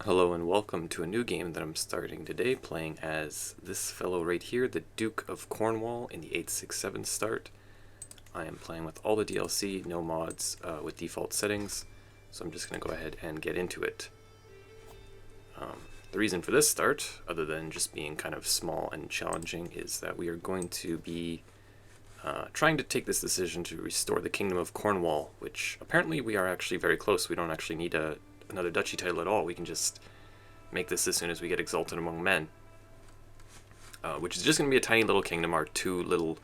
Hello and welcome to a new game that I'm starting today, playing as this fellow right here, the Duke of Cornwall in the 867 start. I am playing with all the DLC, no mods, with default settings, so I'm just going to go ahead and get into it. The reason for this start, other than just being kind of small and challenging, is that we are going to be trying to take this decision to restore the Kingdom of Cornwall, which apparently we are actually very close. We don't actually need another duchy title at all. We can just make this as soon as we get exalted among men, which is just going to be a tiny little kingdom. Our two little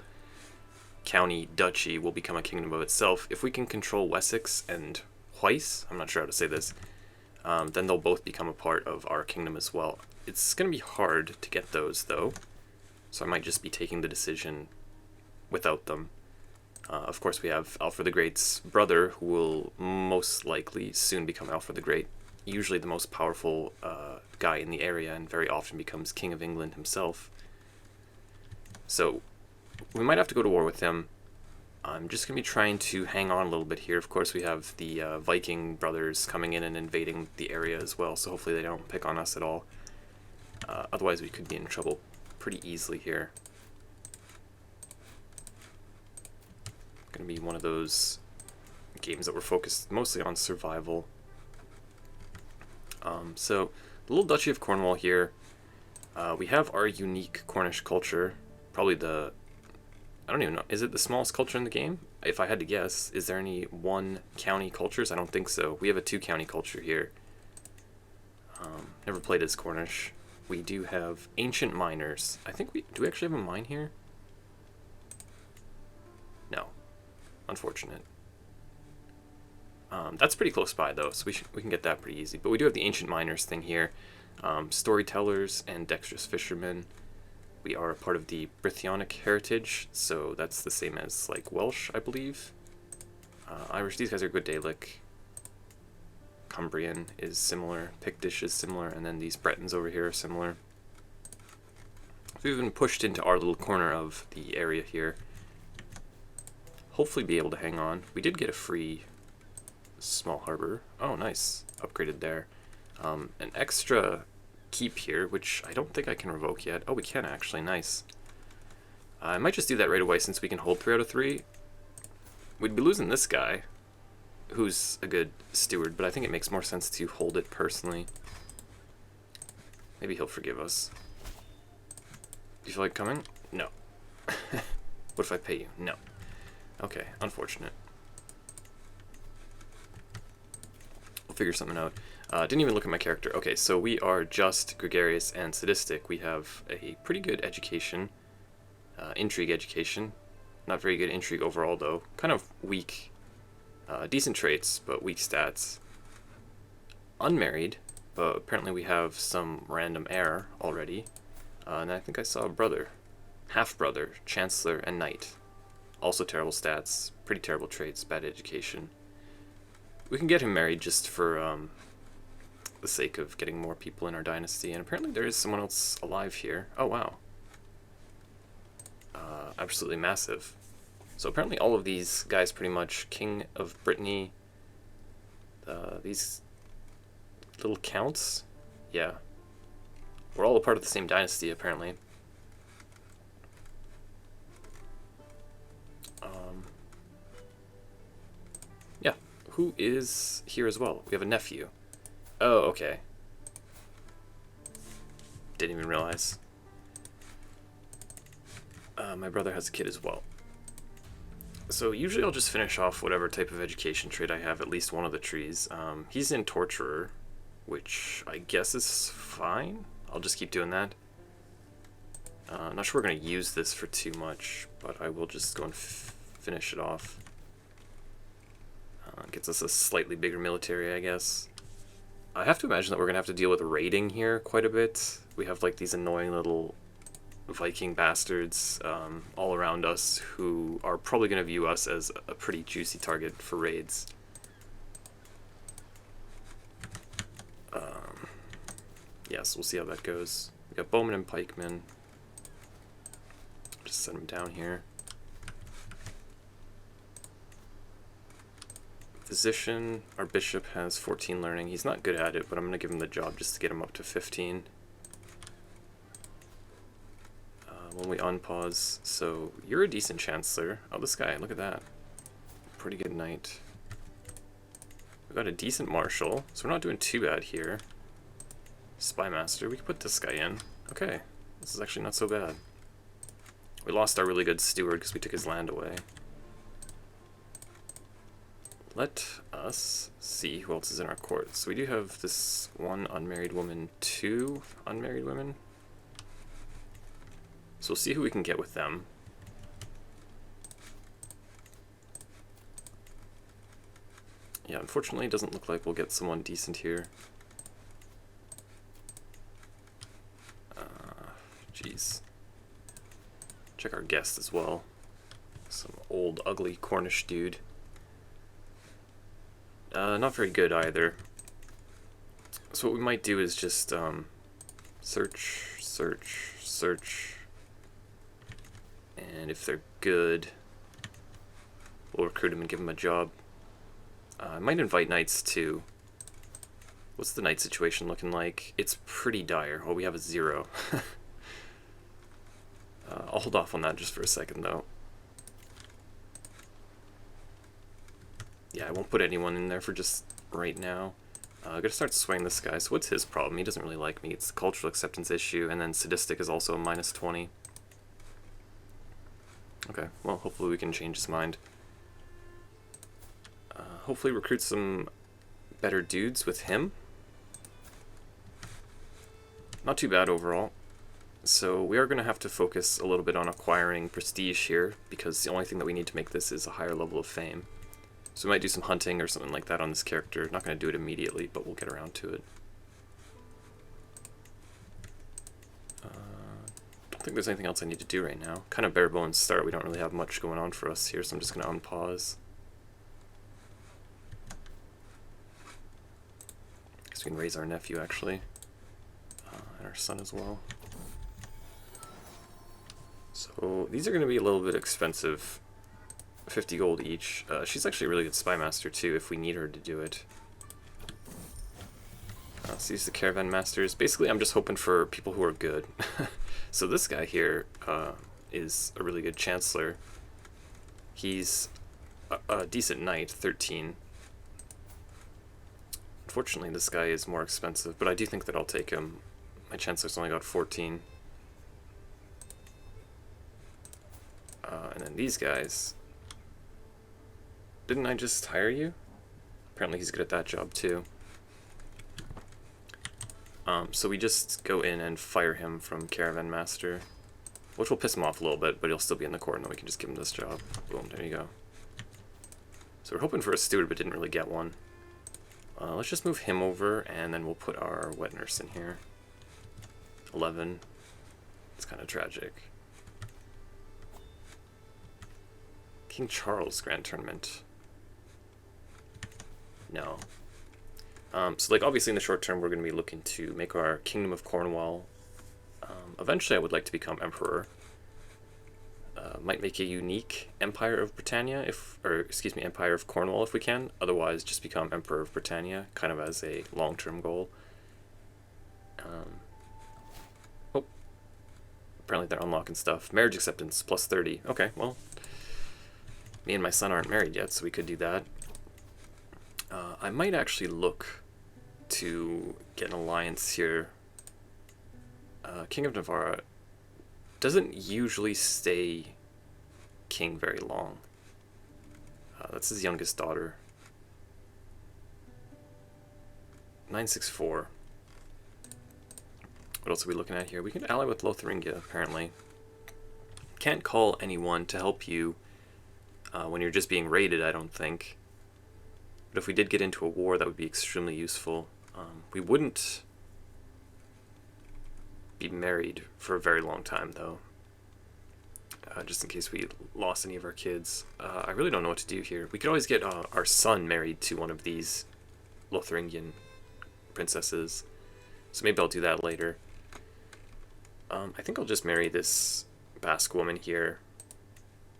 county duchy will become a kingdom of itself. If we can control Wessex and Weiss, I'm not sure how to say this, then they'll both become a part of our kingdom as well. It's going to be hard to get those though, so I might just be taking the decision without them. Of course, we have Alfred the Great's brother, who will most likely soon become Alfred the Great, usually the most powerful guy in the area, and very often becomes King of England himself. So we might have to go to war with him. I'm just going to be trying to hang on a little bit here. Of course, we have the Viking brothers coming in and invading the area as well, so hopefully they don't pick on us at all. Otherwise, we could be in trouble pretty easily here. Going to be one of those games that we're focused mostly on survival. So the little Duchy of Cornwall here, we have our unique Cornish culture, probably I don't even know, is it the smallest culture in the game? If I had to guess, is there any one county cultures? I don't think so. We have a 2-county culture here. Never played as Cornish. We do have ancient miners. I think do we actually have a mine here? No. Unfortunate. That's pretty close by though, so we can get that pretty easy. But we do have the ancient miners thing here. Storytellers and dexterous fishermen. We are a part of the Brythonic heritage, so that's the same as like Welsh, I believe. Irish, these guys are good Gaelic. Cumbrian is similar, Pictish is similar, and then these Bretons over here are similar. We've been pushed into our little corner of the area here. Hopefully be able to hang on. We did get a free small harbor. Oh, nice. Upgraded there. An extra keep here, which I don't think I can revoke yet. Oh, we can actually. Nice. I might just do that right away since we can hold 3 out of 3. We'd be losing this guy, who's a good steward, but I think it makes more sense to hold it personally. Maybe he'll forgive us. Do you feel like coming? No. What if I pay you? No. Okay, unfortunate. We'll figure something out. Didn't even look at my character. Okay, so we are just gregarious and sadistic. We have a pretty good education, intrigue education. Not very good intrigue overall, though. Kind of weak, decent traits, but weak stats. Unmarried, but apparently we have some random heir already. And I think I saw a brother, half-brother, chancellor, and knight. Also terrible stats, pretty terrible traits, bad education. We can get him married just for the sake of getting more people in our dynasty, and apparently there is someone else alive here. Oh, wow. Absolutely massive. So apparently all of these guys pretty much, King of Brittany, these little counts, yeah. We're all a part of the same dynasty, apparently. Yeah, who is here as well? We have a nephew. Oh, okay. Didn't even realize. My brother has a kid as well. So usually I'll just finish off whatever type of education trait I have, at least one of the trees. He's in Torturer, which I guess is fine. I'll just keep doing that. I'm not sure we're going to use this for too much, but I will just go and finish it off. Gets us a slightly bigger military, I guess. I have to imagine that we're going to have to deal with raiding here quite a bit. We have like these annoying little Viking bastards all around us who are probably going to view us as a pretty juicy target for raids. Yes, we'll see how that goes. We got bowmen and pikemen. Just set them down here. Physician, our bishop has 14 learning. He's not good at it, but I'm going to give him the job just to get him up to 15. When we unpause, so you're a decent chancellor. Oh, this guy, look at that. Pretty good knight. We've got a decent marshal, so we're not doing too bad here. Spy master, we can put this guy in. Okay, this is actually not so bad. We lost our really good steward because we took his land away. Let us see who else is in our court. So we do have this one unmarried woman, 2 unmarried women. So we'll see who we can get with them. Yeah, unfortunately it doesn't look like we'll get someone decent here. Jeez. Check our guest as well. Some old, ugly Cornish dude. Not very good either. So what we might do is just search, search, search. And if they're good, we'll recruit them and give them a job. I might invite knights too. What's the knight situation looking like? It's pretty dire. Oh, we have a 0. I'll hold off on that just for a second though. Yeah, I won't put anyone in there for just right now. I'm gonna start swaying this guy. So what's his problem? He doesn't really like me. It's a cultural acceptance issue, and then sadistic is also a -20. Okay, well, hopefully we can change his mind. Hopefully recruit some better dudes with him. Not too bad overall. So we are going to have to focus a little bit on acquiring prestige here, because the only thing that we need to make this is a higher level of fame. So we might do some hunting or something like that on this character. Not going to do it immediately, but we'll get around to it. Don't think there's anything else I need to do right now. Kind of bare bones start. We don't really have much going on for us here, so I'm just going to unpause. Guess we can raise our nephew actually, and our son as well. So these are going to be a little bit expensive. 50 gold each. She's actually a really good spy master too if we need her to do it. So these are the caravan masters. Basically I'm just hoping for people who are good. So this guy here is a really good chancellor. He's a decent knight, 13. Unfortunately this guy is more expensive, but I do think that I'll take him. My chancellor's only got 14. And then these guys. Didn't I just hire you? Apparently he's good at that job too. So we just go in and fire him from Caravan Master, which will piss him off a little bit, but he'll still be in the court, and then we can just give him this job. Boom, there you go. So we're hoping for a steward, but didn't really get one. Let's just move him over, and then we'll put our wet nurse in here. 11. It's kind of tragic. King Charles Grand Tournament. No. So like obviously in the short term we're going to be looking to make our Kingdom of Cornwall. Eventually I would like to become Emperor. Might make a unique Empire of Britannia Empire of Cornwall if we can. Otherwise just become Emperor of Britannia, kind of as a long-term goal. Oh. Apparently they're unlocking stuff. Marriage acceptance plus 30. Okay, well. Me and my son aren't married yet, so we could do that. I might actually look to get an alliance here. King of Navarre doesn't usually stay king very long. That's his youngest daughter. 964. What else are we looking at here? We can ally with Lotharingia, apparently. Can't call anyone to help you when you're just being raided, I don't think. But if we did get into a war, that would be extremely useful. We wouldn't be married for a very long time, though. Just in case we lost any of our kids. I really don't know what to do here. We could always get our son married to one of these Lotharingian princesses. So maybe I'll do that later. I think I'll just marry this Basque woman here.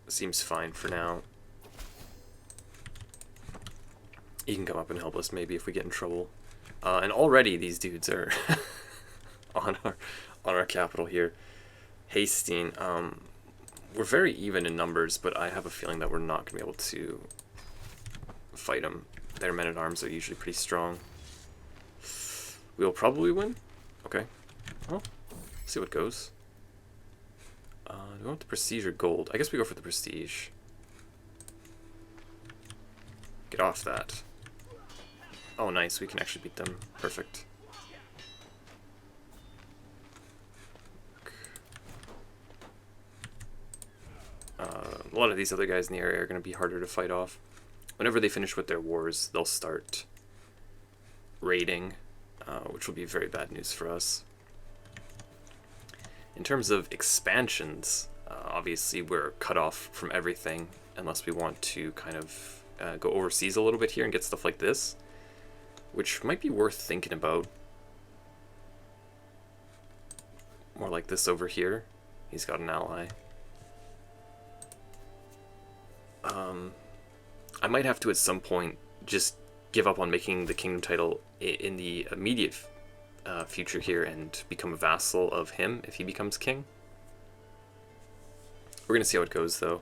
Seems fine for now. He can come up and help us maybe if we get in trouble. And already these dudes are on our capital here. Hastings. We're very even in numbers, but I have a feeling that we're not going to be able to fight them. Their men-at-arms are usually pretty strong. We'll probably win. Okay. Well, see what goes. Do we want the prestige or gold? I guess we go for the prestige. Get off that. Oh, nice. We can actually beat them. Perfect. A lot of these other guys in the area are going to be harder to fight off. Whenever they finish with their wars, they'll start raiding, which will be very bad news for us. In terms of expansions, obviously we're cut off from everything unless we want to kind of go overseas a little bit here and get stuff like this, which might be worth thinking about. More like this over here. He's got an ally. I might have to at some point just give up on making the kingdom title in the immediate future here and become a vassal of him if he becomes king. We're going to see how it goes, though.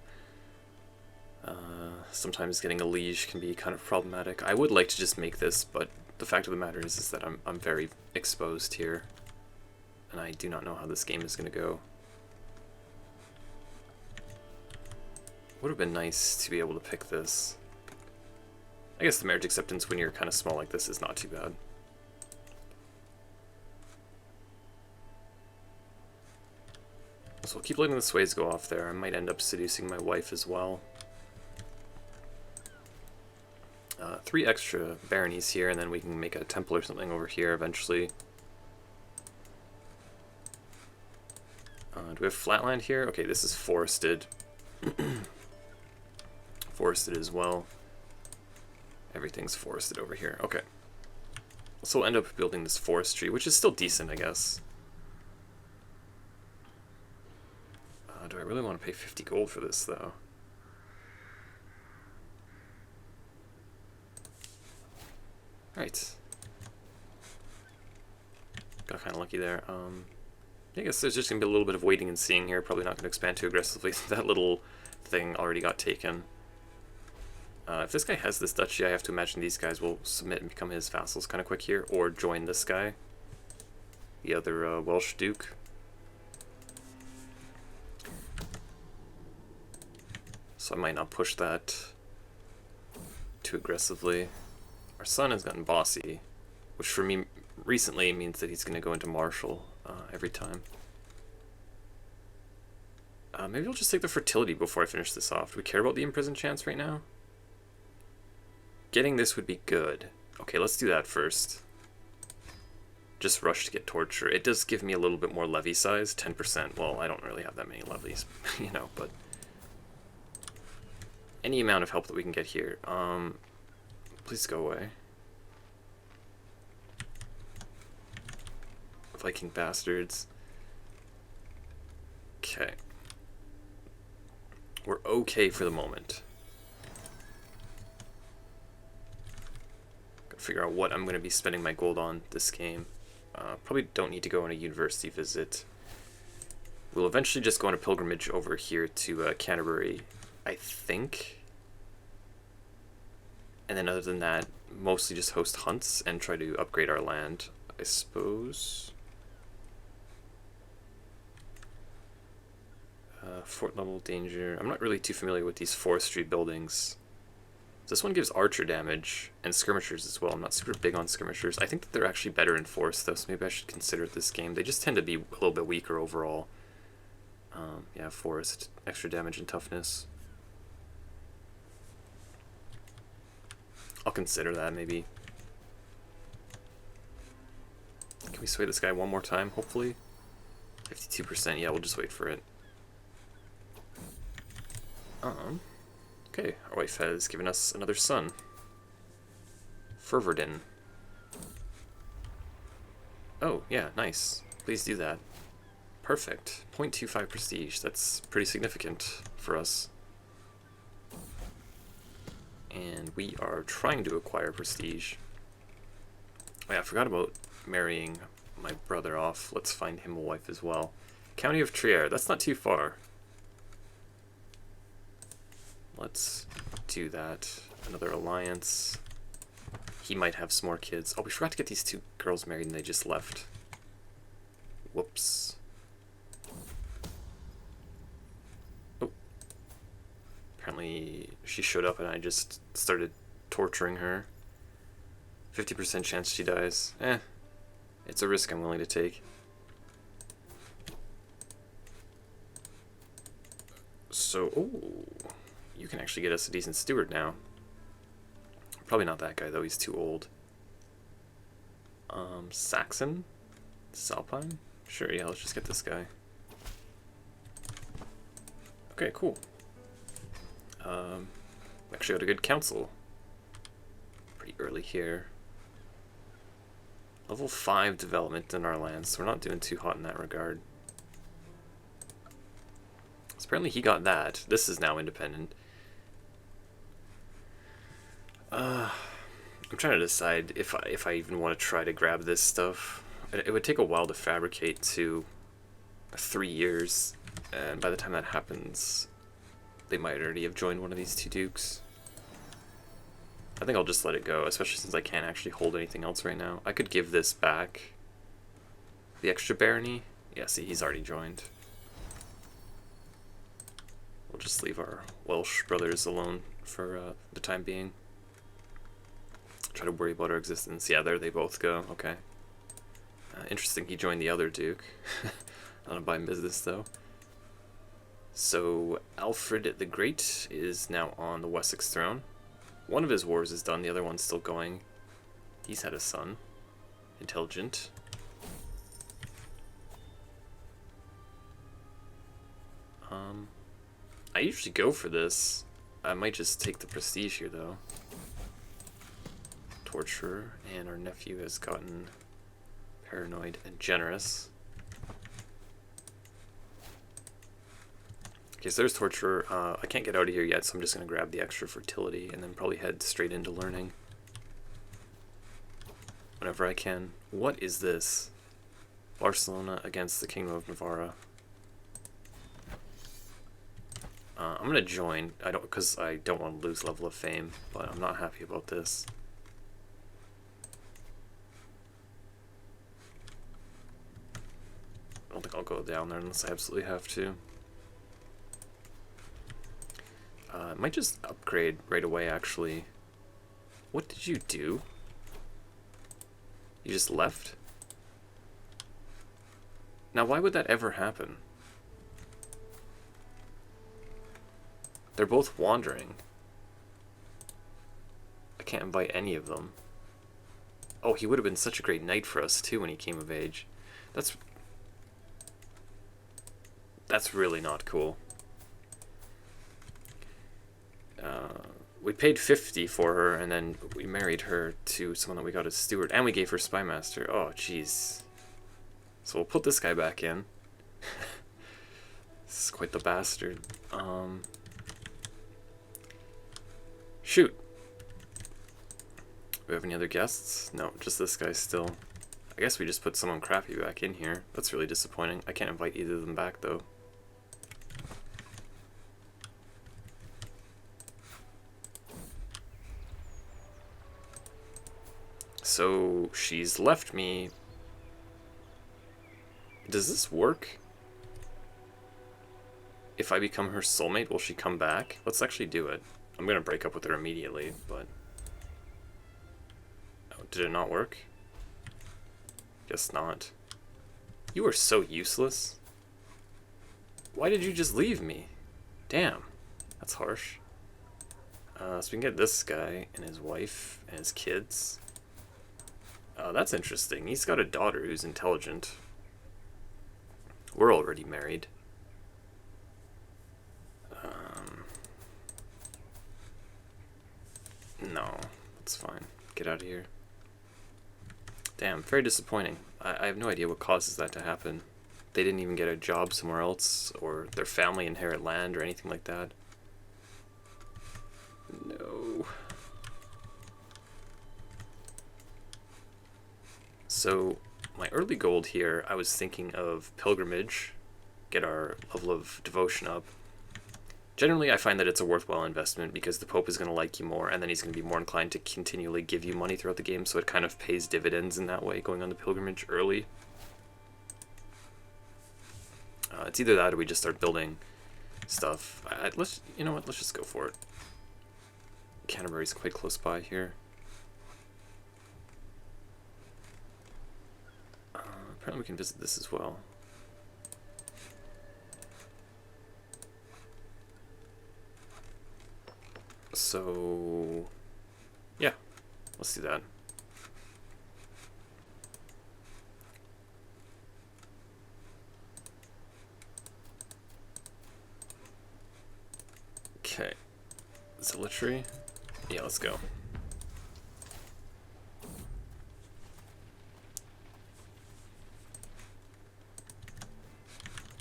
Sometimes getting a liege can be kind of problematic. I would like to just make this, but the fact of the matter is that I'm very exposed here, and I do not know how this game is going to go. Would have been nice to be able to pick this. I guess the marriage acceptance when you're kind of small like this is not too bad. So we'll keep letting the sways go off there. I might end up seducing my wife as well. 3 extra baronies here, and then we can make a temple or something over here eventually. Do we have flatland here? Okay, this is forested. Forested as well. Everything's forested over here. Okay. So we'll end up building this forestry, which is still decent, I guess. Do I really want to pay 50 gold for this, though? Right. Got kind of lucky there. I guess there's just going to be a little bit of waiting and seeing here. Probably not going to expand too aggressively. That little thing already got taken. If this guy has this duchy, I have to imagine these guys will submit and become his vassals kind of quick here, or join this guy, the other Welsh duke. So I might not push that too aggressively. Our son has gotten bossy, which for me recently means that he's going to go into martial every time. Maybe I'll just take the fertility before I finish this off. Do we care about the imprisoned chance right now? Getting this would be good. Okay, let's do that first. Just rush to get torture. It does give me a little bit more levy size, 10%. Well, I don't really have that many levies, you know, but any amount of help that we can get here. Please go away. Viking bastards. Okay. We're okay for the moment. Gotta figure out what I'm going to be spending my gold on this game. Probably don't need to go on a university visit. We'll eventually just go on a pilgrimage over here to Canterbury, I think. And then other than that, mostly just host hunts and try to upgrade our land, I suppose. Fort level danger. I'm not really too familiar with these forestry buildings. This one gives archer damage and skirmishers as well. I'm not super big on skirmishers. I think that they're actually better in forest though, so maybe I should consider this game. They just tend to be a little bit weaker overall. Yeah, forest, extra damage and toughness. I'll consider that maybe. Can we sway this guy one more time, hopefully? 52%, yeah, we'll just wait for it. Okay, our wife has given us another son. Ferverdin. Oh, yeah, nice. Please do that. Perfect. 0.25 prestige. That's pretty significant for us. And we are trying to acquire prestige. Oh yeah, I forgot about marrying my brother off. Let's find him a wife as well. County of Trier, that's not too far. Let's do that. Another alliance. He might have some more kids. Oh, we forgot to get these two girls married and they just left. Whoops. Oh. Apparently she showed up and I just started torturing her. 50% chance she dies. It's a risk I'm willing to take. So, oh, you can actually get us a decent steward now. Probably not that guy though, he's too old. Saxon? Salpine? Sure, yeah, let's just get this guy. Okay, cool. Actually got a good council. Pretty early here. Level 5 development in our lands, so we're not doing too hot in that regard. So apparently he got that. This is now independent. I'm trying to decide if I even want to try to grab this stuff. It would take a while to fabricate to 3 years, and by the time that happens, they might already have joined one of these two dukes. I think I'll just let it go, especially since I can't actually hold anything else right now. I could give this back. The extra barony? Yeah, see, he's already joined. We'll just leave our Welsh brothers alone for the time being. Try to worry about our existence. Yeah, there they both go. Okay. Interesting, he joined the other duke. Not by business, though. So, Alfred the Great is now on the Wessex throne. One of his wars is done, the other one's still going. He's had a son. Intelligent. I usually go for this. I might just take the prestige here, though. Torturer, and our nephew has gotten paranoid and generous. Okay, so there's Torturer. I can't get out of here yet, so I'm just going to grab the extra fertility and then probably head straight into learning. Whenever I can. What is this? Barcelona against the Kingdom of Navarra. I'm going to join, because I don't want to lose level of fame, but I'm not happy about this. I don't think I'll go down there unless I absolutely have to. I might just upgrade right away, actually. What did you do? You just left? Now, why would that ever happen? They're both wandering. I can't invite any of them. Oh, he would have been such a great knight for us, too, when he came of age. That's really not cool. We paid 50 for her, and then we married her to someone that we got as steward, and we gave her spymaster. Oh, jeez. So we'll put this guy back in. This is quite the bastard. Shoot. Do we have any other guests? No, just this guy still. I guess we just put someone crappy back in here. That's really disappointing. I can't invite either of them back, though. So, she's left me. Does this work? If I become her soulmate, will she come back? Let's actually do it. I'm gonna break up with her immediately, but... Oh, did it not work? Guess not. You are so useless. Why did you just leave me? Damn. That's harsh. So we can get this guy and his wife and his kids. That's interesting. He's got a daughter who's intelligent. We're already married. No, that's fine. Get out of here. Damn, very disappointing. I have no idea what causes that to happen. They didn't even get a job somewhere else, or their family inherit land, or anything like that. No. So my early gold here, I was thinking of pilgrimage, get our level of devotion up. Generally, I find that it's a worthwhile investment because the Pope is going to like you more, and then he's going to be more inclined to continually give you money throughout the game, so it kind of pays dividends in that way, going on the pilgrimage early. It's either that or we just start building stuff. You know what, let's just go for it. Canterbury's quite close by here. Apparently we can visit this as well. So, yeah, let's do that. Okay, zealotry. Yeah, let's go.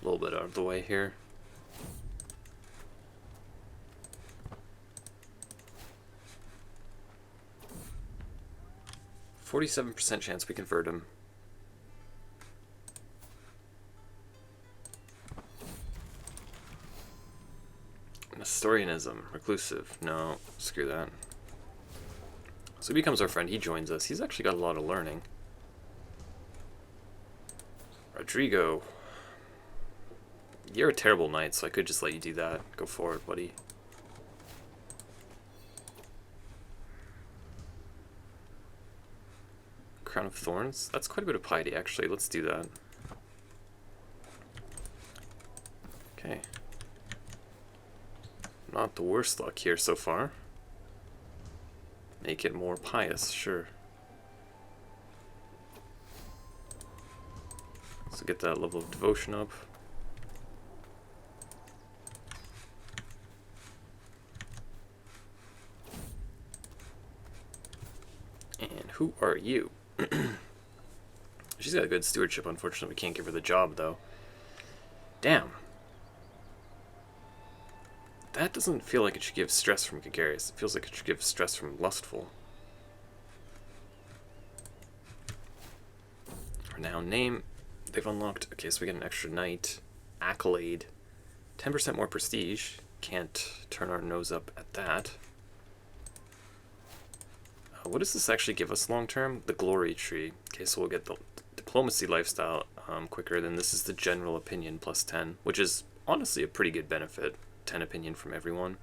A little bit out of the way here. %47 chance we convert him. Nestorianism, reclusive. No, screw that. So he becomes our friend. He joins us. He's actually got a lot of learning. Rodrigo. You're a terrible knight, so I could just let you do that. Go for it, buddy. Crown of Thorns? That's quite a bit of piety, actually. Let's do that. Okay. Not the worst luck here so far. Make it more pious, sure. So get that level of devotion up. And who are you? She's got a good stewardship. Unfortunately, we can't give her the job, though. Damn. That doesn't feel like it should give stress from gregarious. It feels like it should give stress from lustful. Renown name. They've unlocked... Okay, so we get an extra knight. Accolade. 10% more prestige. Can't turn our nose up at that. What does this actually give us long term? The glory tree. Okay, so we'll get the diplomacy lifestyle quicker. Then this is the general opinion plus 10, which is honestly a pretty good benefit. 10 opinion from everyone.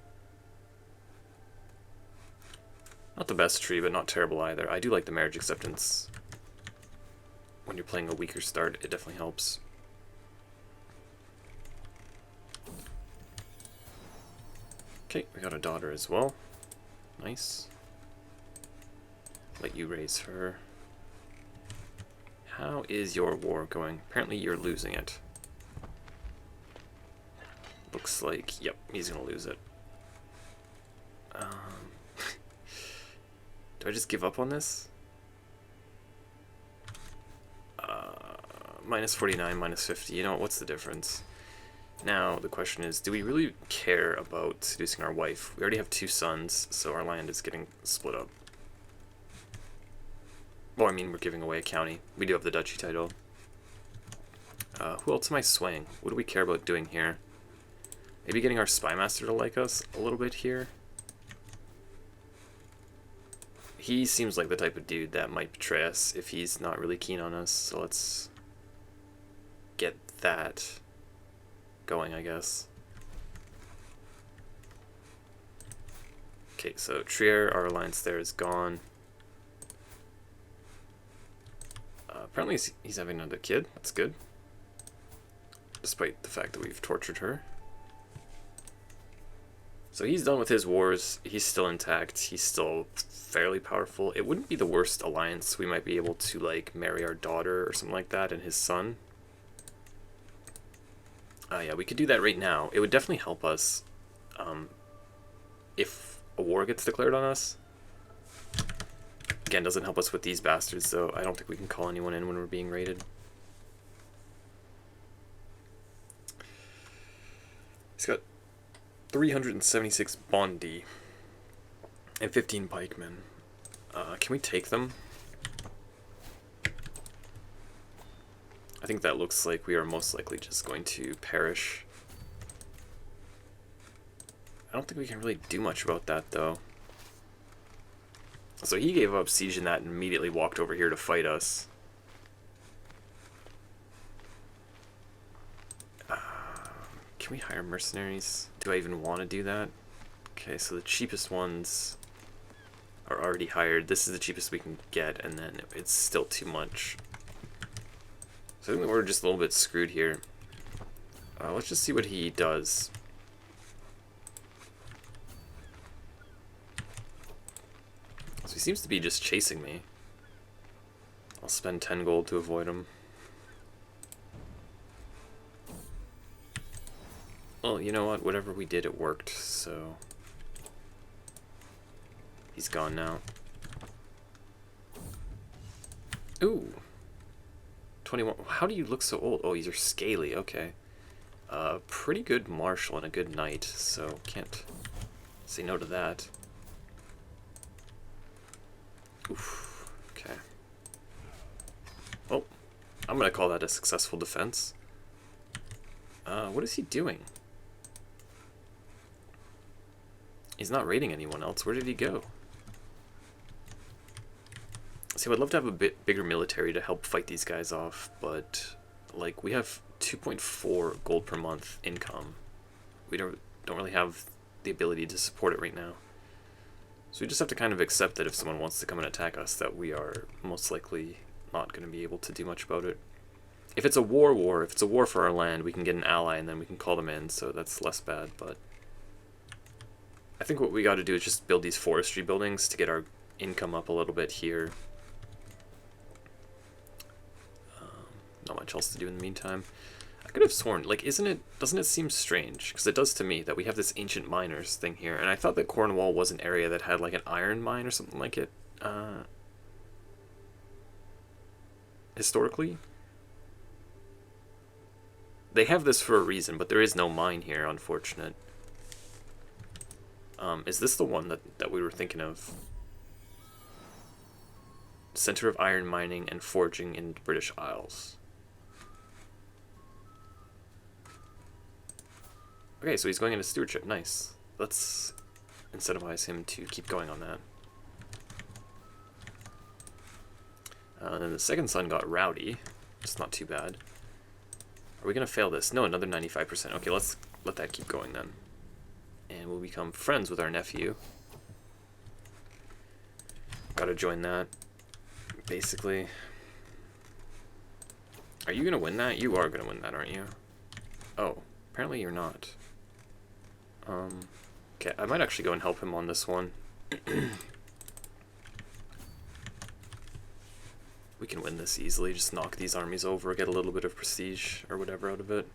Not the best tree, but not terrible either. I do like the marriage acceptance. When you're playing a weaker start, it definitely helps. Okay, we got a daughter as well. Nice. Let you raise her. How is your war going? Apparently you're losing it. Looks like, yep, he's gonna lose it. Do I just give up on this? Minus 49, minus 50, you know, what's the difference? Now, the question is, do we really care about seducing our wife? We already have 2 sons, so our land is getting split up. Well, I mean, we're giving away a county. We do have the duchy title. Who else am I swaying? What do we care about doing here? Maybe getting our spymaster to like us a little bit here. He seems like the type of dude that might betray us if he's not really keen on us. So let's get that going, I guess. Okay, so Trier, our alliance there is gone. Apparently he's having another kid. That's good. Despite the fact that we've tortured her. So he's done with his wars. He's still intact. He's still fairly powerful. It wouldn't be the worst alliance. We might be able to, like, marry our daughter or something like that and his son. Yeah, we could do that right now. It would definitely help us if a war gets declared on us. Again, doesn't help us with these bastards, though. I don't think we can call anyone in when we're being raided. He's got 376 Bondi and 15 pikemen. Can we take them? I think that looks like we are most likely just going to perish. I don't think we can really do much about that, though. So he gave up sieging that and immediately walked over here to fight us. Can we hire mercenaries? Do I even want to do that? Okay, so the cheapest ones are already hired. This is the cheapest we can get, and then it's still too much. So I think we're just a little bit screwed here. Let's just see what he does. So he seems to be just chasing me. I'll spend 10 gold to avoid him. Well, you know what? Whatever we did, it worked, so... He's gone now. Ooh! 21. How do you look so old? Oh, you're scaly, okay. Pretty good marshal and a good knight, so can't say no to that. Oof. Okay. Well, I'm gonna call that a successful defense. What is he doing? He's not raiding anyone else. Where did he go? See, I'd love to have a bit bigger military to help fight these guys off, but like we have 2.4 gold per month income. We don't really have the ability to support it right now. So we just have to kind of accept that if someone wants to come and attack us, that we are most likely not going to be able to do much about it. If it's a war, if it's a war for our land, we can get an ally and then we can call them in, so that's less bad, but I think what we got to do is just build these forestry buildings to get our income up a little bit here. Not much else to do in the meantime. I could have sworn, like, doesn't it seem strange? Because it does to me that we have this ancient miners thing here, and I thought that Cornwall was an area that had like an iron mine or something like it. Historically, they have this for a reason, but there is no mine here, unfortunate. Is this the one that we were thinking of? Center of iron mining and forging in the British Isles. Okay, so he's going into stewardship. Nice. Let's incentivize him to keep going on that. And then the second son got rowdy. It's not too bad. Are we going to fail this? No, another 95%. Okay, let's let that keep going then. And we'll become friends with our nephew. Gotta join that, basically. Are you going to win that? You are going to win that, aren't you? Oh, apparently you're not. Okay, I might actually go and help him on this one. We can win this easily, just knock these armies over, get a little bit of prestige or whatever out of it.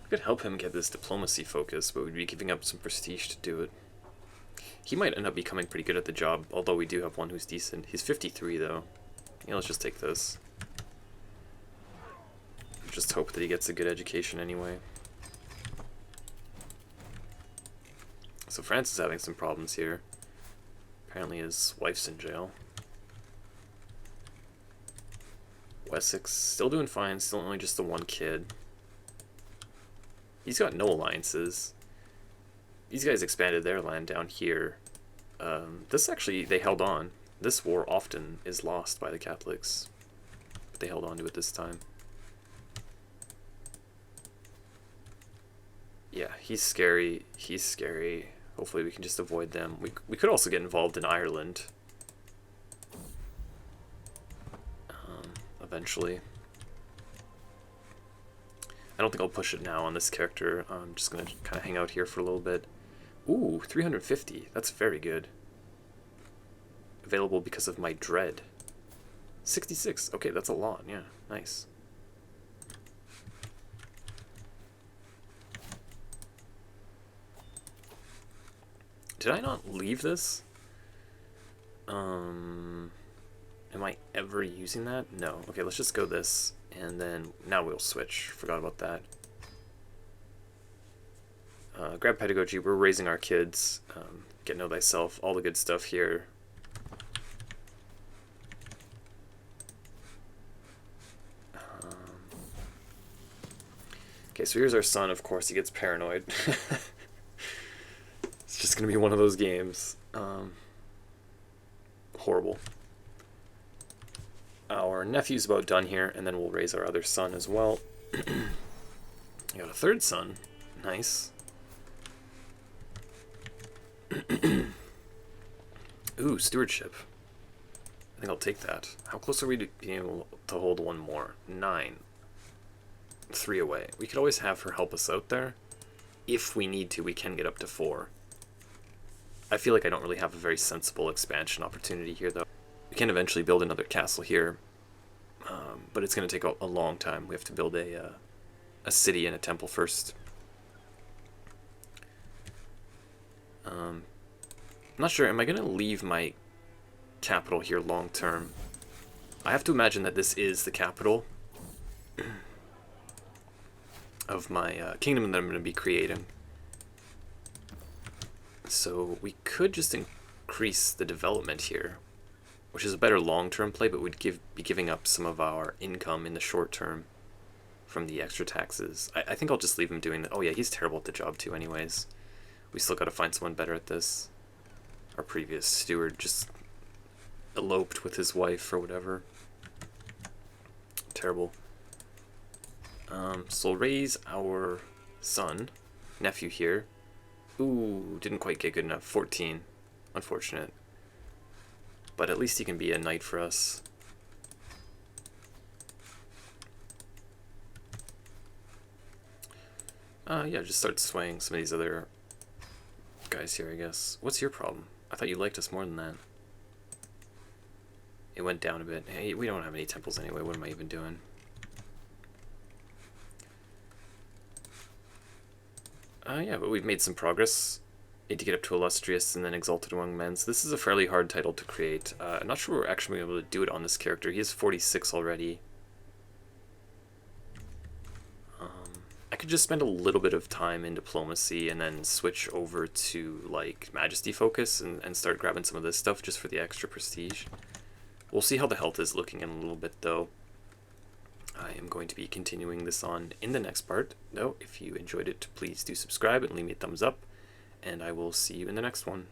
We could help him get this diplomacy focus, but we'd be giving up some prestige to do it. He might end up becoming pretty good at the job, although we do have one who's decent. He's 53 though. Yeah, let's just take this. Just hope that he gets a good education anyway. So France is having some problems here. Apparently his wife's in jail. Wessex still doing fine, still only just the one kid. He's got no alliances. These guys expanded their land down here. This actually, they held on. This war often is lost by the Catholics, but they held on to it this time. Yeah, he's scary. He's scary. Hopefully we can just avoid them. We could also get involved in Ireland. Eventually. I don't think I'll push it now on this character. I'm just going to kind of hang out here for a little bit. Ooh, 350. That's very good. Available because of my dread. 66. Okay, that's a lot. Yeah, nice. Did I not leave this? Am I ever using that? No. Okay, let's just go this, and then now we'll switch. Forgot about that. Grab pedagogy. We're raising our kids. Get know thyself. All the good stuff here. Okay, so here's our son. Of course, he gets paranoid. It's just gonna be one of those games. Horrible. Our nephew's about done here, and then we'll raise our other son as well. I got a third son. Nice. Ooh, stewardship. I think I'll take that. How close are we to being able to hold one more? 9. 3 away. We could always have her help us out there. If we need to, we can get up to 4. I feel like I don't really have a very sensible expansion opportunity here, though. We can eventually build another castle here, but it's going to take a long time. We have to build a city and a temple first. I'm not sure. Am I going to leave my capital here long term? I have to imagine that this is the capital of my kingdom that I'm going to be creating. So we could just increase the development here, which is a better long-term play, but we'd be giving up some of our income in the short term from the extra taxes. I think I'll just leave him doing that. Oh yeah, he's terrible at the job too anyways. We still got to find someone better at this. Our previous steward just eloped with his wife or whatever. Terrible. So we'll raise our nephew here. Ooh, didn't quite get good enough. 14. Unfortunate. But at least he can be a knight for us. Yeah, just start swaying some of these other guys here, I guess. What's your problem? I thought you liked us more than that. It went down a bit. Hey, we don't have any temples anyway. What am I even doing? Yeah, but we've made some progress. Need to get up to Illustrious and then Exalted Among Men. So this is a fairly hard title to create. I'm not sure we're actually going to be able to do it on this character. He is 46 already. I could just spend a little bit of time in diplomacy and then switch over to like Majesty focus and start grabbing some of this stuff just for the extra prestige. We'll see how the health is looking in a little bit though. I am going to be continuing this on in the next part, though. If you enjoyed it, please do subscribe and leave me a thumbs up, and I will see you in the next one.